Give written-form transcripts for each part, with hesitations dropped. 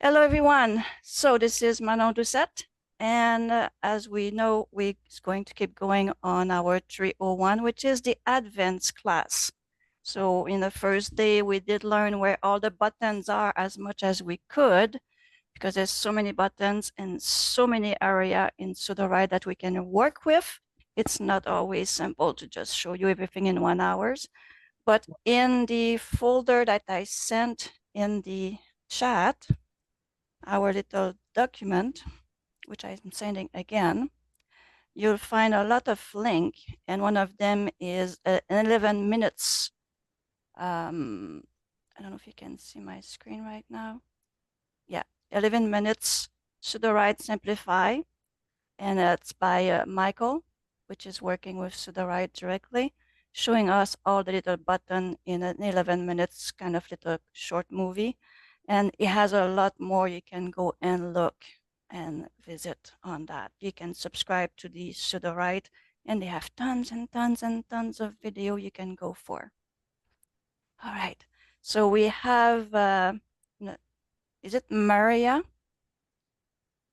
Hello, everyone. So this is Manon Doucette, and as we know, we're going to keep going on our 301, which is the advanced class. So in the first day, we did learn where all the buttons are as much as we could, because there's so many buttons and so many area in Sudowrite that we can work with. It's not always simple to just show you everything in 1 hour. But in the folder that I sent in the chat, our little document, which I'm sending again, you'll find a lot of link, and one of them is 11 minutes. I don't know if you can see my screen right now. Yeah, 11 minutes Sudowrite Simplify, and it's by Michael, which is working with Sudowrite directly, showing us all the little button in an 11 minutes kind of little short movie. And it has a lot more. You can go and look and visit on that. You can subscribe to the Sudowrite, and they have tons and tons and tons of video you can go for. All right. So we have, is it Maria?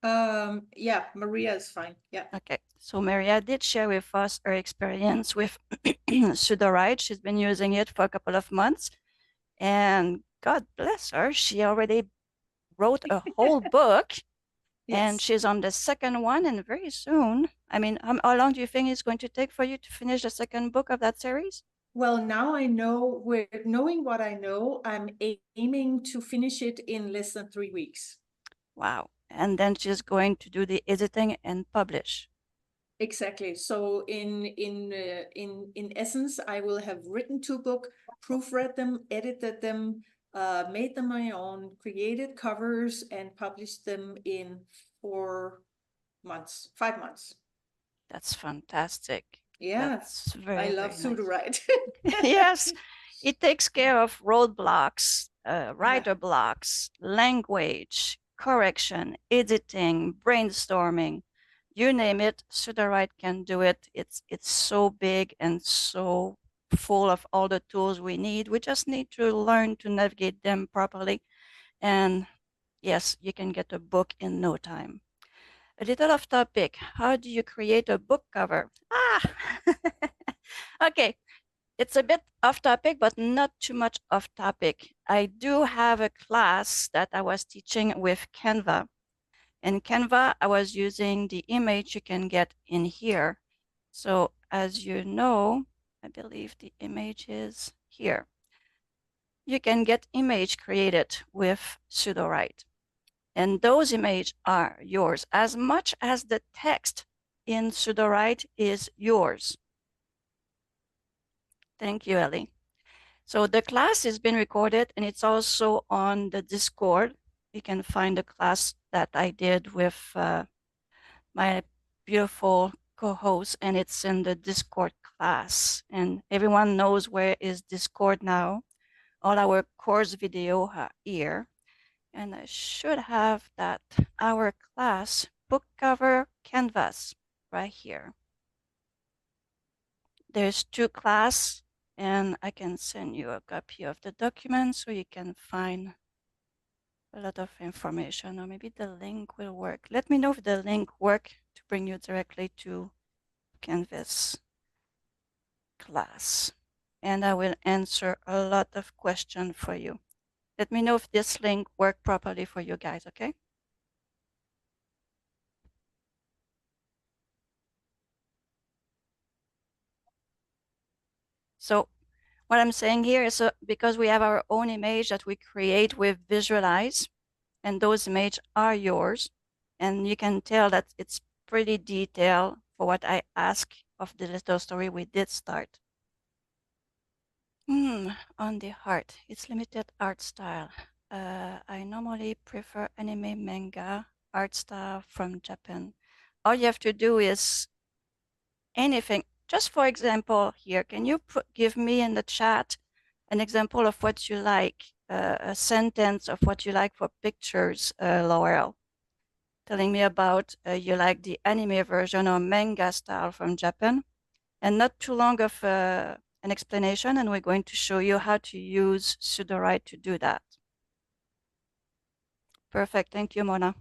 Yeah, Maria is fine. Yeah. Okay, so Maria did share with us her experience with Sudowrite. She's been using it for a couple of months, and God bless her, she already wrote a whole book, and Yes. she's on the second one, and very soon. I mean, how long do you think it's going to take for you to finish the second book of that series? Well, now I know, knowing what I know, I'm aiming to finish it in less than 3 weeks. Wow. And then she's going to do the editing and publish. Exactly. So in essence, I will have written 2 books, proofread them, edited them, made them my own, created covers, and published them in 4 months, 5 months. That's fantastic. Yeah, That's I very, love very nice. Sudowrite. Yes, it takes care of roadblocks, Yeah. writer blocks, language, correction, editing, brainstorming, you name it, Sudowrite can do it. It's so big and so full of all the tools we need. We just need to learn to navigate them properly. And yes, you can get a book in no time. A little off topic. How do you create a book cover? Okay. It's a bit off topic, but not too much off topic. I do have a class that I was teaching with Canva. In Canva, I was using the image you can get in here. So as you know, I believe the image is here. You can get image created with Sudowrite. And those images are yours as much as the text in Sudowrite is yours. Thank you, Ellie. So the class has been recorded, and it's also on the Discord. You can find the class that I did with my beautiful co-host, and it's in the Discord class. And everyone knows where is Discord now. All our course video are here. And I should have that, our class book cover canvas right here. There's 2 class, and I can send you a copy of the document so you can find a lot of information, or maybe the link will work. Let me know if the link work to bring you directly to Canvas class, and I will answer a lot of questions for you. Let me know if this link worked properly for you guys, okay? So what I'm saying here is because we have our own image that we create with Visualize, and those images are yours, and you can tell that it's pretty detailed for what I ask of the little story we did start. On the art, it's limited art style. I normally prefer anime manga art style from Japan. All you have to do is anything. Just for example, here, can you give me in the chat an example of what you like, a sentence of what you like for pictures, Laurel? Telling me about you like the anime version or manga style from Japan, and not too long of an explanation, and we're going to show you how to use Sudowrite to do that. Perfect. Thank you, Mona.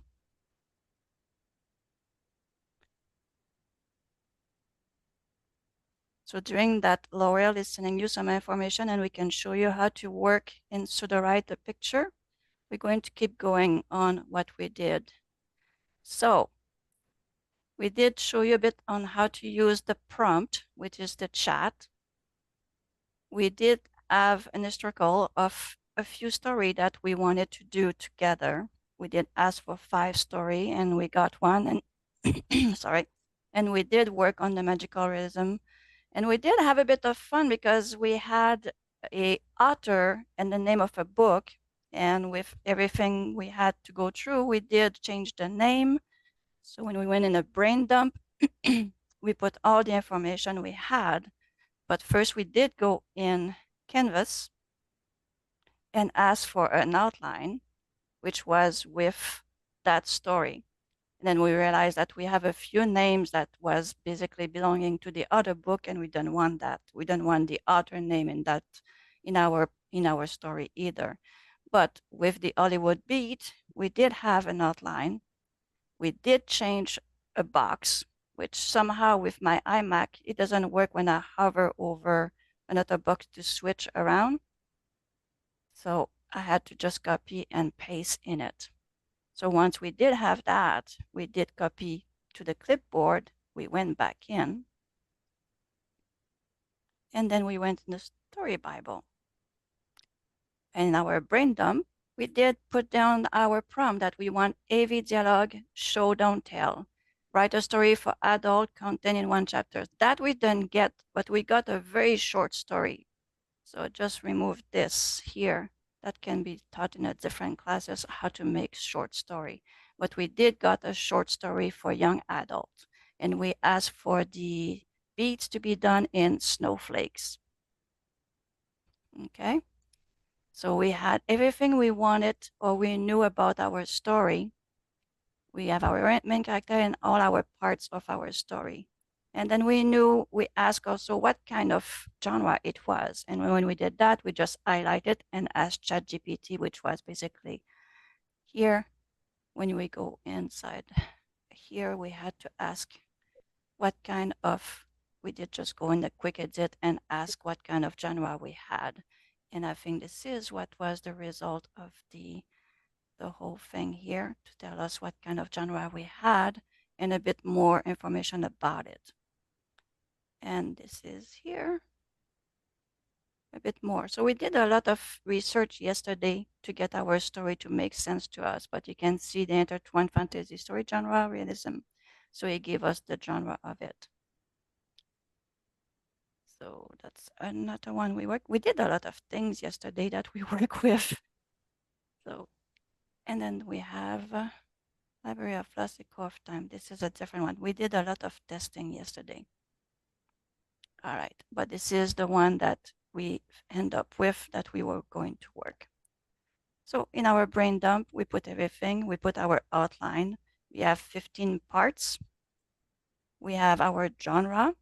So during that, L'Oreal is sending you some information and we can show you how to work in Sudowrite the picture. We're going to keep going on what we did. So we did show you a bit on how to use the prompt, which is the chat. We did have an historical of a few stories that we wanted to do together. We did ask for 5 stories and we got one, and sorry, and we did work on the magical realism, and we did have a bit of fun because we had a author and the name of a book, and with everything we had to go through, we did change the name. So when we went in a brain dump, we put all the information we had, but first we did go in Canvas and ask for an outline, which was with that story. And then we realized that we have a few names that was basically belonging to the other book, and we didn't want that. We didn't want the author name in that in our story either. But with the Hollywood beat, we did have an outline. We did change a box, which somehow with my iMac, it doesn't work when I hover over another box to switch around. So I had to just copy and paste in it. So once we did have that, we did copy to the clipboard, we went back in, and then we went in the story Bible. And in our brain dump, we did put down our prompt that we want AV dialogue, show, don't tell. Write a story for adult content in 1 chapter. That we didn't get, but we got a very short story. So just remove this here. That can be taught in a different classes how to make short story. But we did got a short story for young adult, and we asked for the beats to be done in snowflakes. Okay, so we had everything we wanted or we knew about our story. We have our main character and all our parts of our story. And then we asked also what kind of genre it was. And when we did that, we just highlighted and asked ChatGPT, which was basically here. When we go inside here, we had to ask what kind of, we did just go in the quick edit and ask what kind of genre we had. And I think this is what was the result of the whole thing here to tell us what kind of genre we had and a bit more information about it. And this is here a bit more. So we did a lot of research yesterday to get our story to make sense to us, but you can see the intertwined fantasy story genre realism. So it gave us the genre of it. So that's another one we work. We did a lot of things yesterday that we work with. So, and then we have Library of Lost Echo of Time. This is a different one. We did a lot of testing yesterday. All right, but this is the one that we end up with that we were going to work. So in our brain dump, we put everything. We put our outline. We have 15 parts. We have our genre.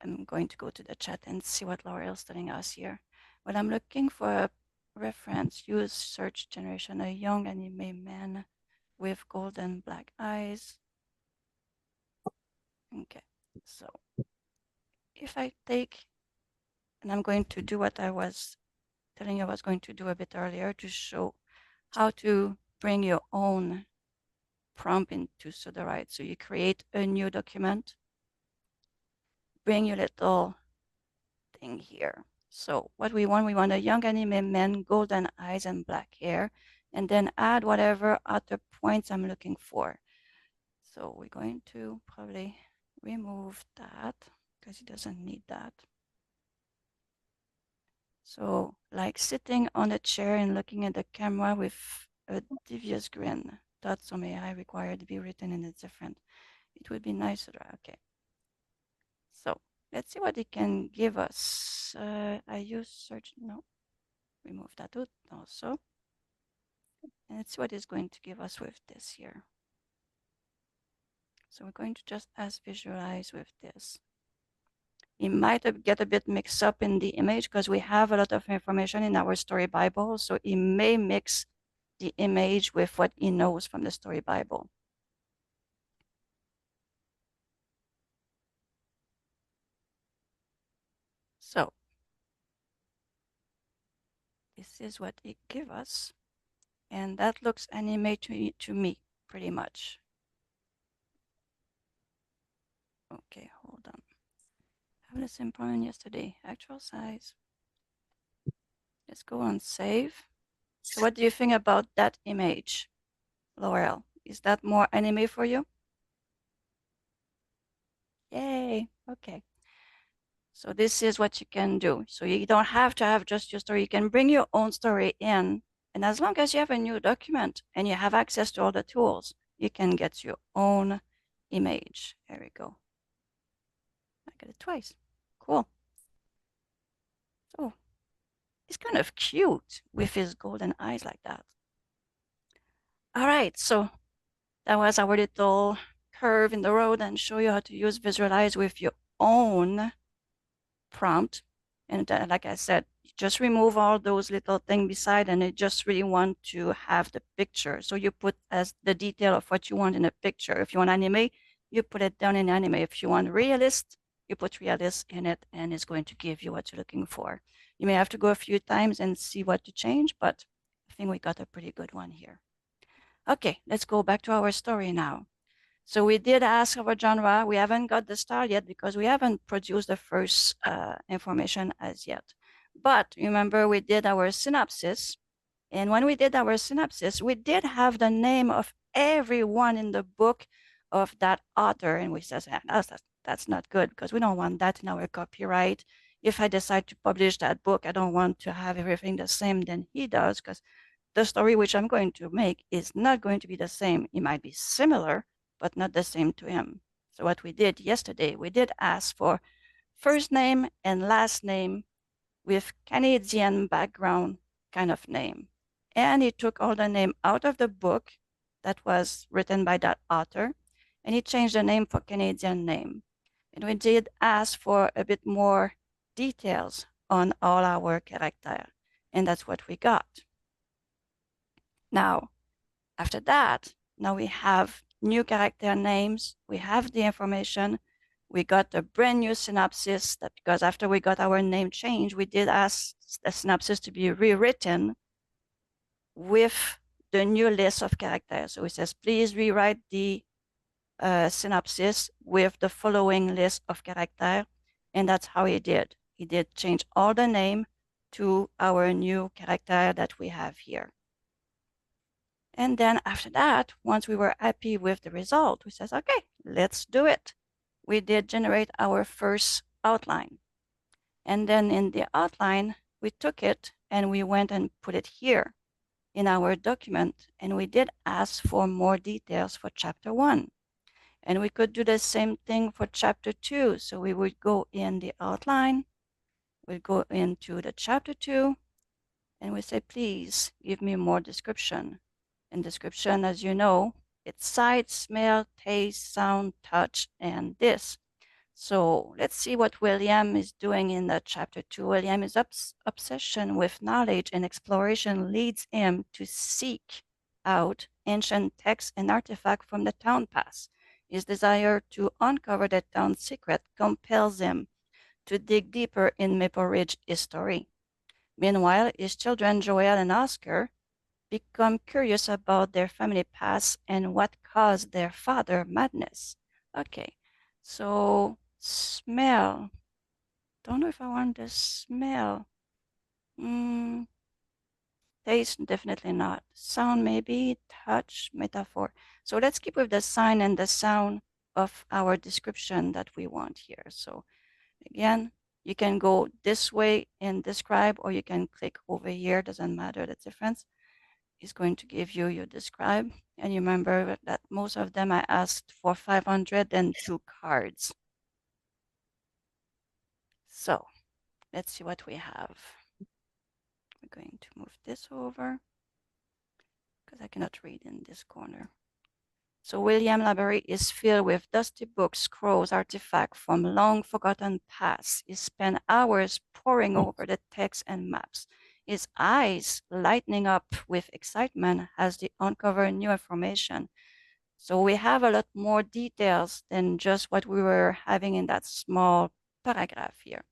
I'm going to go to the chat and see what L'Oreal's telling us here. Well, I'm looking for a reference. Use search generation, a young anime man with golden black eyes. Okay, so if I take, and I'm going to do what I was telling you I was going to do a bit earlier to show how to bring your own prompt into Sudowrite. So you create a new document, bring your little thing here. So what we want a young anime man, golden eyes and black hair, and then add whatever other points I'm looking for. So we're going to probably remove that because it doesn't need that. So like sitting on a chair and looking at the camera with a devious grin. Thoughts on AI required to be written in a different. It would be nicer. Okay. So let's see what it can give us. I use search. No, remove that out also. And let's see what it's going to give us with this here. So we're going to just ask visualize with this. It might get a bit mixed up in the image because we have a lot of information in our story Bible. So it may mix the image with what he knows from the story Bible. So this is what it gives us. And that looks anime to me, pretty much. Okay, hold on. I have the same problem yesterday. Actual size. Let's go on save. So what do you think about that image, Laurel? Is that more anime for you? Yay, okay. So this is what you can do. So you don't have to have just your story. You can bring your own story in. And as long as you have a new document and you have access to all the tools, you can get your own image. There we go. I got it twice. Cool. So he's kind of cute with his golden eyes like that. All right, so that was our little curve in the road and show you how to use Visualize with your own prompt. And like I said, just remove all those little things beside, and you just really want to have the picture. So you put as the detail of what you want in a picture. If you want anime, you put it down in anime. If you want realist, you put realist in it, and it's going to give you what you're looking for. You may have to go a few times and see what to change, but I think we got a pretty good one here. Okay, let's go back to our story now. So we did ask our genre. We haven't got the star yet because we haven't produced the first information as yet. But remember, we did our synopsis. And when we did our synopsis, we did have the name of everyone in the book of that author. And we said, that's not good because we don't want that in our copyright. If I decide to publish that book, I don't want to have everything the same than he does, because the story which I'm going to make is not going to be the same. It might be similar, but not the same to him. So what we did yesterday, we did ask for first name and last name with Canadian background kind of name. And he took all the name out of the book that was written by that author, and he changed the name for Canadian name. And we did ask for a bit more details on all our character, and that's what we got. Now, after that, now we have new character names, we have the information, we got a brand new synopsis, that because after we got our name changed, we did ask the synopsis to be rewritten with the new list of characters. So it says, please rewrite the synopsis with the following list of characters. And that's how he did. He did change all the name to our new character that we have here. And then after that, once we were happy with the result, we said, okay, let's do it. We did generate our first outline. And then in the outline, we took it and we went and put it here in our document. And we did ask for more details for chapter 1. And we could do the same thing for chapter 2. So we would go in the outline, we'd go into the chapter 2, and we say, please give me more description. And description, as you know, it's sight, smell, taste, sound, touch, and this. So let's see what William is doing in the chapter 2. William's obsession with knowledge and exploration leads him to seek out ancient texts and artifacts from the town past. His desire to uncover the town's secret compels him to dig deeper in Maple Ridge history. Meanwhile, his children, Joel and Oscar, become curious about their family past and what caused their father madness. Okay, so smell. Don't know if I want the smell. Taste, definitely not. Sound, maybe. Touch, metaphor. So let's keep with the sign and the sound of our description that we want here. So again, you can go this way in describe, or you can click over here. Doesn't matter the difference. Is going to give you your describe. And you remember that most of them I asked for 502 cards. So let's see what we have. We're going to move this over because I cannot read in this corner. So William Library is filled with dusty books, scrolls, artifacts from long forgotten past. He spent hours poring over the text and maps. his eyes lightening up with excitement as they uncover new information. So we have a lot more details than just what we were having in that small paragraph here.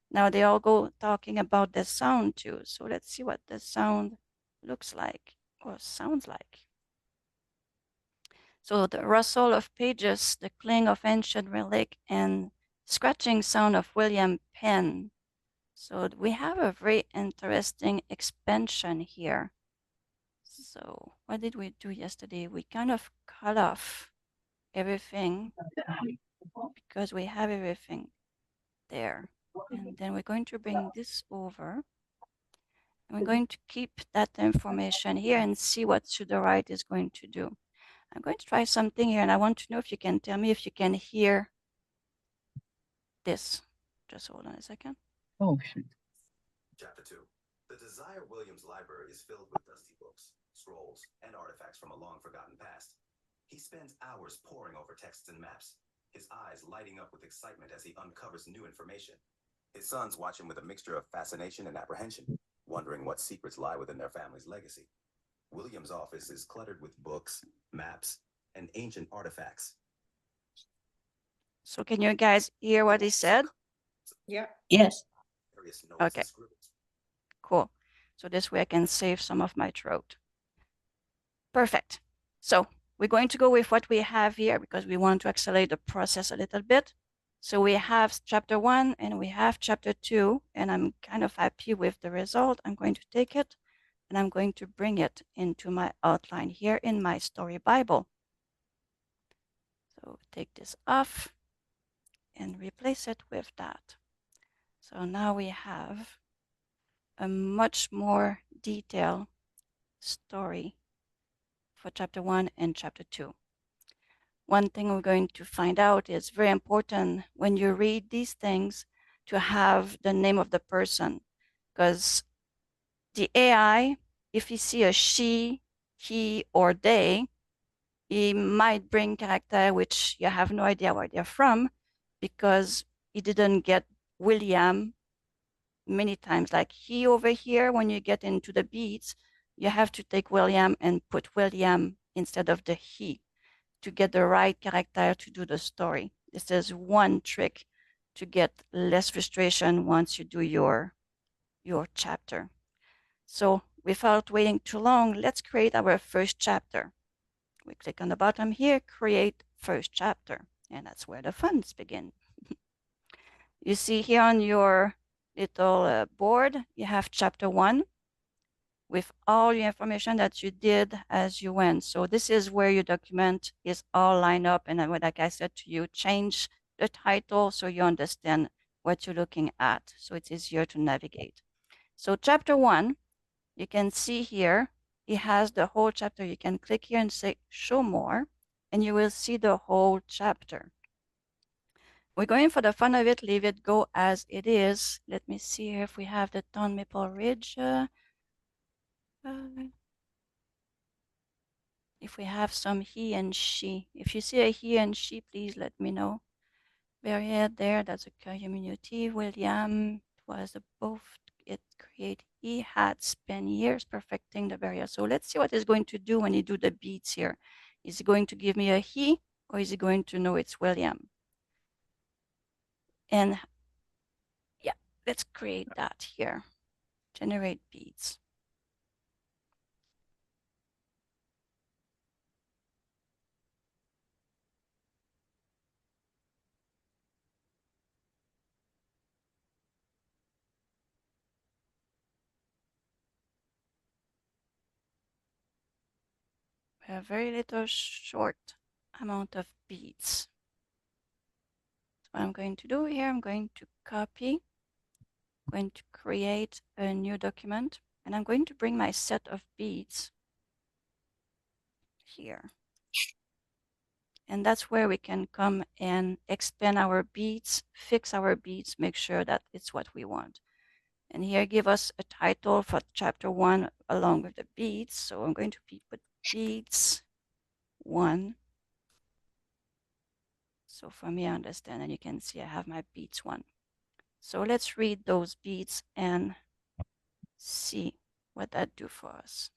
Now they all go talking about the sound too. So let's see what the sound looks like or sounds like. So the rustle of pages, the cling of ancient relic, and scratching sound of William pen. So we have a very interesting expansion here. So what did we do yesterday? We kind of cut off everything because we have everything there. And then we're going to bring this over. And we're going to keep that information here and see what Sudowrite is going to do. I'm going to try something here, and I want to know if you can tell me if you can hear this. Just hold on a second. Oh, shoot. Chapter 2. The Desire Williams library is filled with dusty books, scrolls, and artifacts from a long-forgotten past. He spends hours poring over texts and maps, his eyes lighting up with excitement as he uncovers new information. His sons watch him with a mixture of fascination and apprehension, wondering what secrets lie within their family's legacy. Williams' office is cluttered with books, maps, and ancient artifacts. So can you guys hear what he said? Yeah. Yes. Okay. Cool. So this way I can save some of my throat. Perfect. So we're going to go with what we have here because we want to accelerate the process a little bit. So we have chapter 1 and we have chapter 2, and I'm kind of happy with the result. I'm going to take it and I'm going to bring it into my outline here in my story Bible. So take this off and replace it with that. So now we have a much more detailed story for chapter 1 and chapter 2. One thing we're going to find out is very important when you read these things to have the name of the person, because the AI, if you see a she, he, or they, it might bring character which you have no idea where they're from because it didn't get William many times. Like he over here, when you get into the beats, you have to take William and put William instead of the he to get the right character to do the story. This is one trick to get less frustration once you do your chapter. So without waiting too long, let's create our first chapter. We click on the bottom here, create first chapter, and that's where the funs begin. You see here on your little board, you have chapter 1 with all your information that you did as you went. So this is where your document is all lined up. And like I said to you, change the title so you understand what you're looking at. So it's easier to navigate. So chapter 1, you can see here, it has the whole chapter. You can click here and say show more, and you will see the whole chapter. We're going for the fun of it, leave it go as it is. Let me see here if we have the Town Maple Ridge. If we have some he and she. If you see a he and she, please let me know. Barrier there, that's a community. William was both it create. He had spent years perfecting the barrier. So let's see what it's going to do when you do the beats here. Is it going to give me a he or is it going to know it's William? And yeah, let's create that here. Generate beats. We have very little short amount of beats. So what I'm going to do here, I'm going to copy, I'm going to create a new document, and I'm going to bring my set of beats here. And that's where we can come and expand our beats, fix our beats, make sure that it's what we want. And here give us a title for chapter 1 along with the beats. So I'm going to put beats 1. So for me, I understand, and you can see I have my beats 1. So let's read those beats and see what that do for us.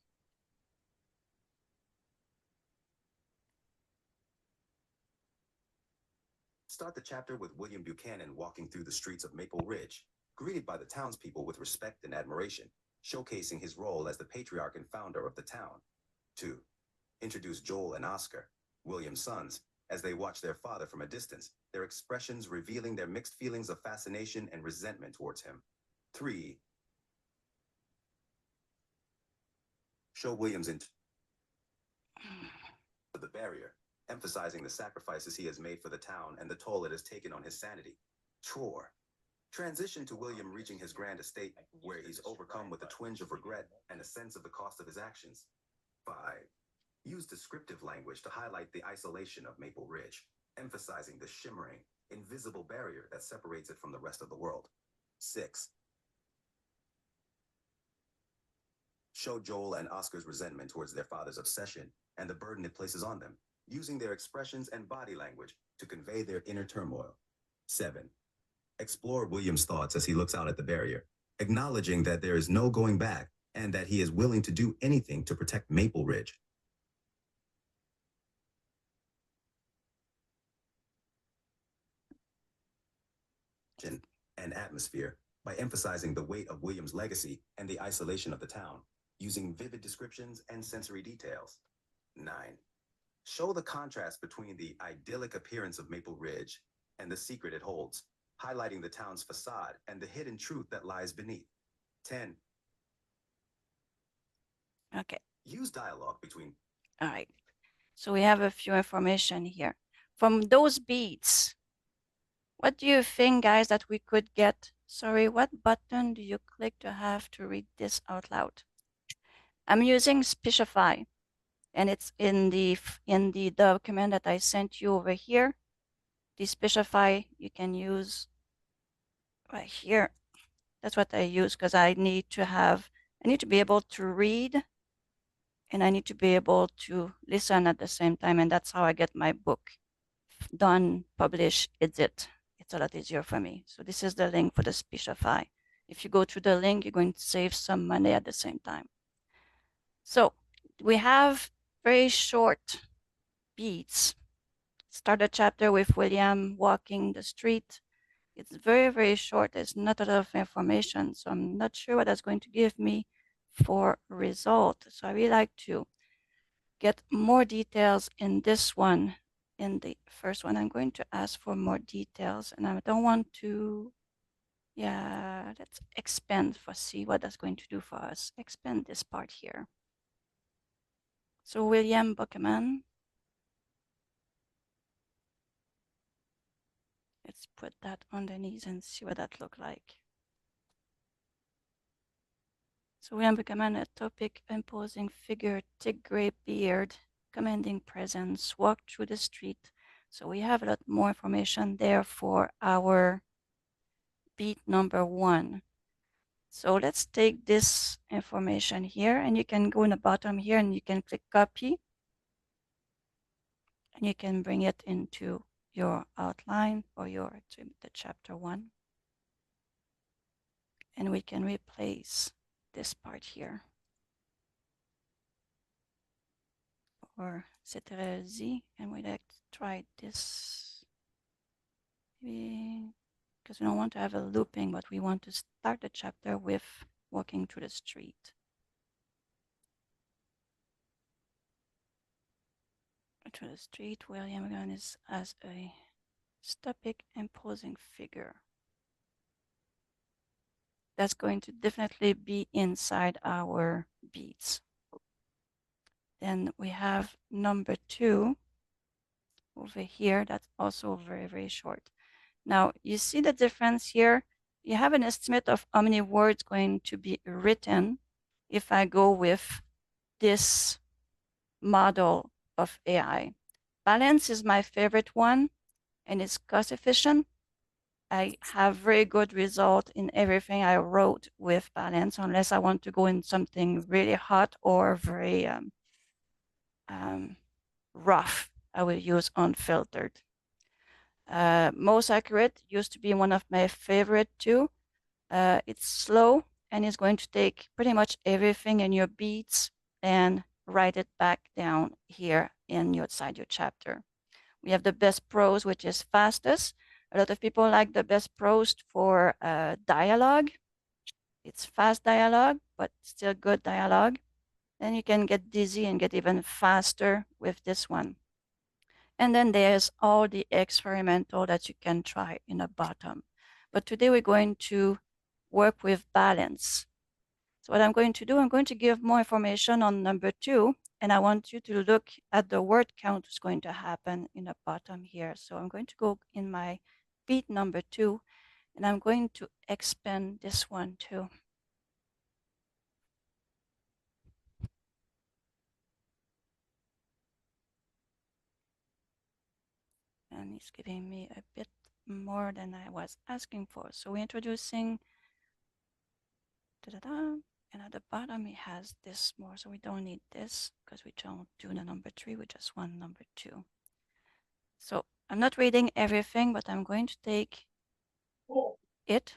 Start the chapter with William Buchanan walking through the streets of Maple Ridge, greeted by the townspeople with respect and admiration, showcasing his role as the patriarch and founder of the town. 2. Introduce Joel and Oscar, William's sons, as they watch their father from a distance, their expressions revealing their mixed feelings of fascination and resentment towards him. 3. Show William's into the barrier, emphasizing the sacrifices he has made for the town and the toll it has taken on his sanity. 4. Transition to William reaching his grand estate, where he's overcome with a twinge of regret and a sense of the cost of his actions. 5. Use descriptive language to highlight the isolation of Maple Ridge, emphasizing the shimmering, invisible barrier that separates it from the rest of the world. 6. Show Joel and Oscar's resentment towards their father's obsession and the burden it places on them, using their expressions and body language to convey their inner turmoil. 7. Explore William's thoughts as he looks out at the barrier, acknowledging that there is no going back and that he is willing to do anything to protect Maple Ridge. And atmosphere by emphasizing the weight of William's legacy and the isolation of the town, using vivid descriptions and sensory details. 9. Show the contrast between the idyllic appearance of Maple Ridge and the secret it holds, highlighting the town's facade and the hidden truth that lies beneath. 10. Okay. Use dialogue between. All right. So we have a few information here. From those beats, what do you think, guys, that we could get? Sorry, what button do you click to have to read this out loud? I'm using Speechify, and it's in the document that I sent you over here. The Speechify you can use right here. That's what I use because I need to be able to read, and I need to be able to listen at the same time, and that's how I get my book done, publish, edit. It's a lot easier for me. So this is the link for the Speechify. If you go to the link, you're going to save some money at the same time. So we have very short beats. Start a chapter with William walking the street. It's very, very short. There's not a lot of information, so I'm not sure what that's going to give me for result. So I really like to get more details in this one. In the first one, I'm going to ask for more details, and I don't want to, let's expand for see what that's going to do for us. Expand this part here. So William Buchanan, let's put that underneath and see what that look like. So William Buchanan, a topic, imposing figure, thick gray beard, commanding presence, walk through the street. So we have a lot more information there for our beat number 1. So let's take this information here, and you can go in the bottom here and you can click copy, and you can bring it into your outline or the chapter 1. And we can replace this part here. Or Ctrl-Z, and we like to try this. Maybe because we don't want to have a looping, but we want to start the chapter with walking through the street. Through the street, William Gunn is as a topic, imposing figure. That's going to definitely be inside our beats. Then we have number 2 over here. That's also very, very short. Now, you see the difference here? You have an estimate of how many words going to be written if I go with this model of AI. Balance is my favorite one, and it's cost efficient. I have very good result in everything I wrote with Balance, unless I want to go in something really hot or very rough. I will use Unfiltered. Most Accurate used to be one of my favorite too. It's slow and it's going to take pretty much everything in your beats and write it back down here inside your chapter. We have the best prose, which is fastest. A lot of people like the best prose for dialogue. It's fast dialogue, but still good dialogue. Then you can get dizzy and get even faster with this one. And then there's all the experimental that you can try in the bottom. But today we're going to work with balance. So what I'm going to do, I'm going to give more information on number 2, and I want you to look at the word count that's going to happen in the bottom here. So I'm going to go in my beat number 2, and I'm going to expand this one too. And it's giving me a bit more than I was asking for. So we're introducing, and at the bottom it has this more, so we don't need this because we don't do the number 3, we just want number 2. So I'm not reading everything, but I'm going to take it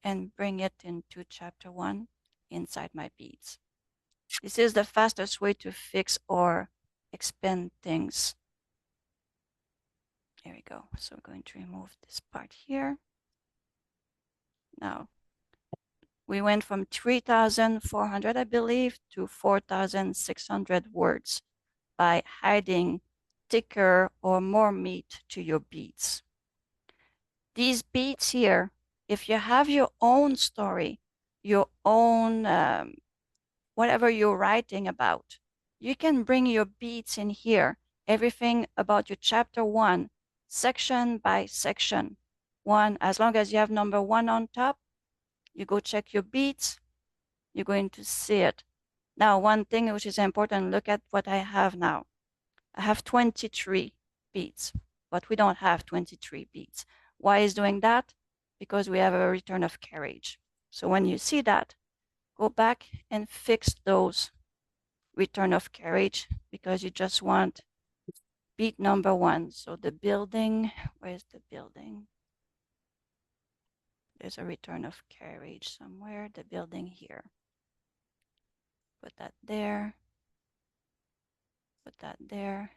and bring it into chapter 1 inside my beats. This is the fastest way to fix or expand things. There we go. So we're going to remove this part here. Now, we went from 3,400, I believe, to 4,600 words by adding thicker or more meat to your beats. These beats here, if you have your own story, your own whatever you're writing about, you can bring your beats in here, everything about your chapter 1, section by section. One, as long as you have number 1 on top, you go check your beats, you're going to see it. Now, one thing which is important, look at what I have now. I have 23 beats, but we don't have 23 beats. Why is doing that? Because we have a return of carriage. So when you see that, go back and fix those return of carriage because you just want beat number 1. So the building, where's the building? There's a return of carriage somewhere, the building here. Put that there, put that there,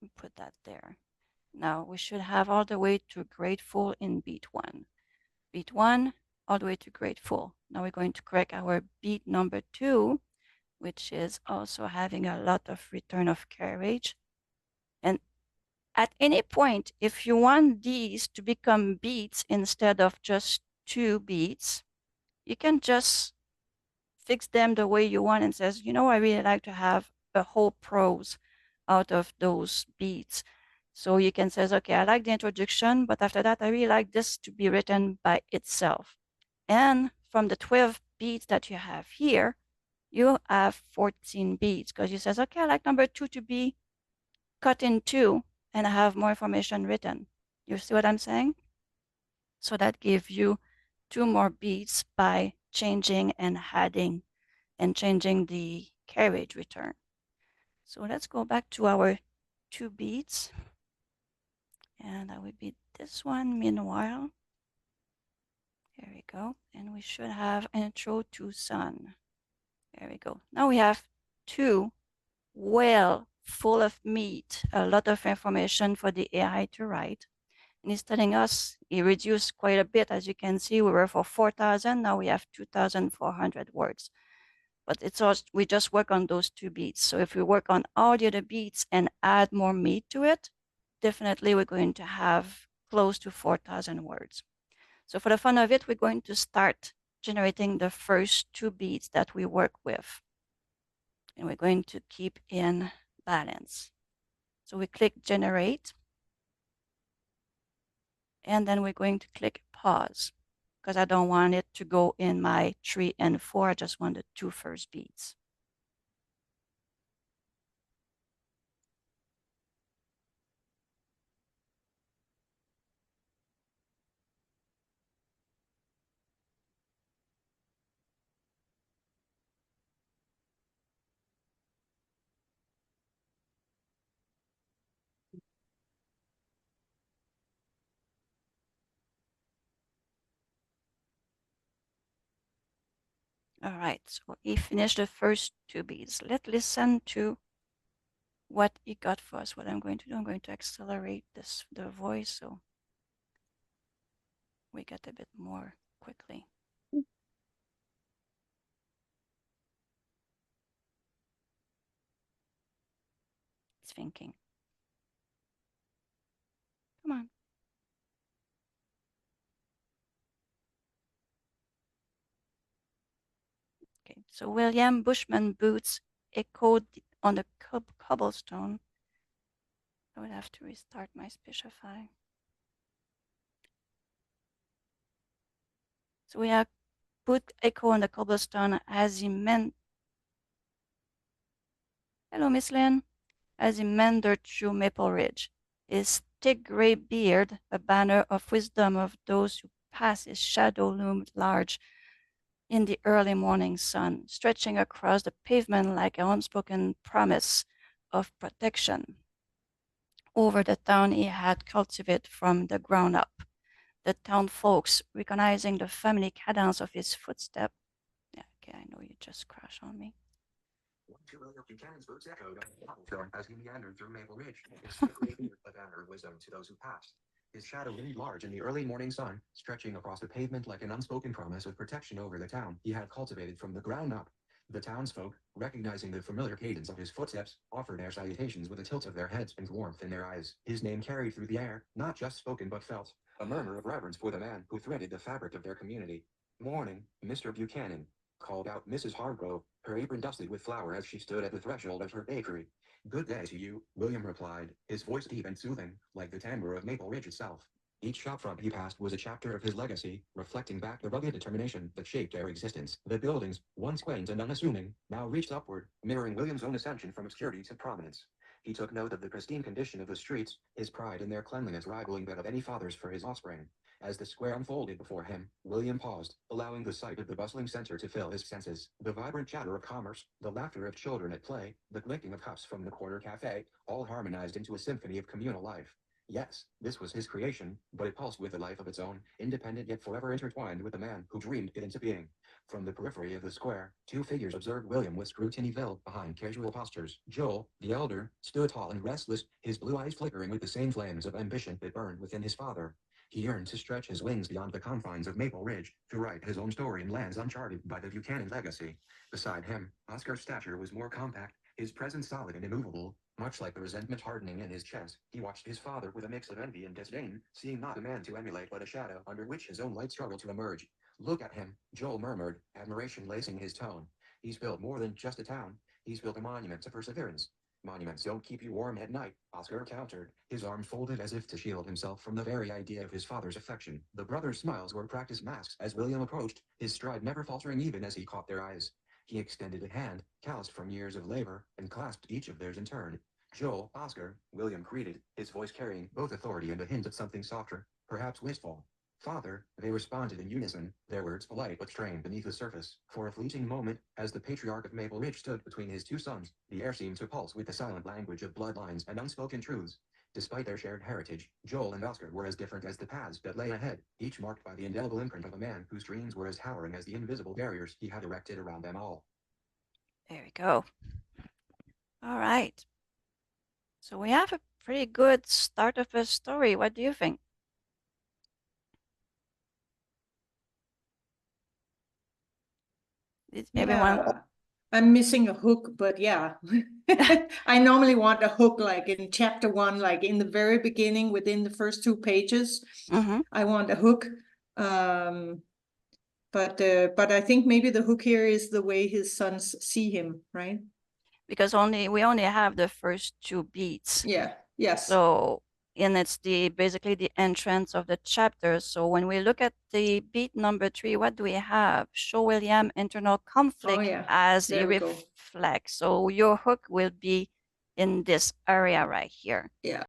and put that there. Now we should have all the way to grateful in beat 1. Beat 1, all the way to grateful. Now we're going to correct our beat number 2, which is also having a lot of return of carriage. And at any point, if you want these to become beats instead of just 2 beats, you can just fix them the way you want and says, you know, I really like to have a whole prose out of those beats. So you can say, okay, I like the introduction, but after that, I really like this to be written by itself. And from the 12 beats that you have here, you have 14 beats because you says, okay, I like number 2 to be cut in 2 and I have more information written. You see what I'm saying? So that gives you 2 more beats by changing and adding and changing the carriage return. So let's go back to our 2 beats. And that would be this one, meanwhile. There we go. And we should have intro to sun. There we go. Now we have 2 well full of meat, a lot of information for the AI to write. And it's telling us it reduced quite a bit. As you can see, we were for 4,000. Now we have 2,400 words. But it's also, we just work on those 2 beats. So if we work on all the other beats and add more meat to it, definitely we're going to have close to 4,000 words. So for the fun of it, we're going to start generating the first 2 beats that we work with. And we're going to keep in balance. So we click generate. And then we're going to click pause because I don't want it to go in my 3 and 4. I just want the 2 first beats. All right, so he finished the first 2 beats. Let's listen to what he got for us. What I'm going to do, I'm going to accelerate the voice so we get a bit more quickly. It's thinking. Come on. Okay, so William Bushman boots echoed on the cobblestone. I would have to restart my Speechify. So we have put echo on the cobblestone as he meant. Hello, Miss Lynn. As he meandered through Maple Ridge, his thick gray beard, a banner of wisdom of those who pass, his shadow loomed large in the early morning sun, stretching across the pavement like an unspoken promise of protection over the town he had cultivated from the ground up. The town folks, recognizing the family cadence of his footstep. Yeah, okay, I know you just crashed on me. Buchanan's boots echoed on the cobblestone as he meandered through Maple Ridge. His thick gray beard, a banner of wisdom to those who passed. His shadow loomed large in the early morning sun, stretching across the pavement like an unspoken promise of protection over the town he had cultivated from the ground up. The townsfolk, recognizing the familiar cadence of his footsteps, offered their salutations with a tilt of their heads and warmth in their eyes. His name carried through the air, not just spoken but felt, a murmur of reverence for the man who threaded the fabric of their community. "Morning, Mr. Buchanan," called out Mrs. Hargrove, her apron dusted with flour as she stood at the threshold of her bakery. "Good day to you," William replied, his voice deep and soothing, like the timbre of Maple Ridge itself. Each shopfront he passed was a chapter of his legacy, reflecting back the rugged determination that shaped their existence. The buildings, once quaint and unassuming, now reached upward, mirroring William's own ascension from obscurity to prominence. He took note of the pristine condition of the streets, his pride in their cleanliness rivaling that of any father's for his offspring. As the square unfolded before him, William paused, allowing the sight of the bustling center to fill his senses. The vibrant chatter of commerce, the laughter of children at play, the clinking of cups from the corner cafe, all harmonized into a symphony of communal life. Yes, this was his creation, but it pulsed with a life of its own, independent yet forever intertwined with the man who dreamed it into being. From the periphery of the square, 2 figures observed William with scrutiny veiled behind casual postures. Joel, the elder, stood tall and restless, his blue eyes flickering with the same flames of ambition that burned within his father. He yearned to stretch his wings beyond the confines of Maple Ridge, to write his own story in lands uncharted by the Buchanan legacy. Beside him, Oscar's stature was more compact, his presence solid and immovable. Much like the resentment hardening in his chest, he watched his father with a mix of envy and disdain, seeing not a man to emulate but a shadow under which his own light struggled to emerge. "Look at him," Joel murmured, admiration lacing his tone. "He's built more than just a town. He's built a monument to perseverance." "Monuments don't keep you warm at night," Oscar countered, his arm folded as if to shield himself from the very idea of his father's affection. The brothers' smiles were practiced masks as William approached, his stride never faltering even as he caught their eyes. He extended a hand, calloused from years of labor, and clasped each of theirs in turn. "Joel, Oscar," William greeted, his voice carrying both authority and a hint of something softer, perhaps wistful. "Father," they responded in unison, their words polite but strained beneath the surface. For a fleeting moment, as the patriarch of Maple Ridge stood between his 2 sons, the air seemed to pulse with the silent language of bloodlines and unspoken truths. Despite their shared heritage, Joel and Oscar were as different as the paths that lay ahead, each marked by the indelible imprint of a man whose dreams were as towering as the invisible barriers he had erected around them all. There we go. All right. So we have a pretty good start of a story. What do you think? Did everyone? Yeah, I'm missing a hook, but yeah. I normally want a hook like in chapter 1, like in the very beginning, within the first 2 pages. I want a hook. But I think maybe the hook here is the way his sons see him, right? Because we only have the first 2 beats. Yeah, yes. So, and it's basically the entrance of the chapter. So when we look at the beat number 3, what do we have? Show William internal conflict as he reflects. So your hook will be in this area right here. Yeah.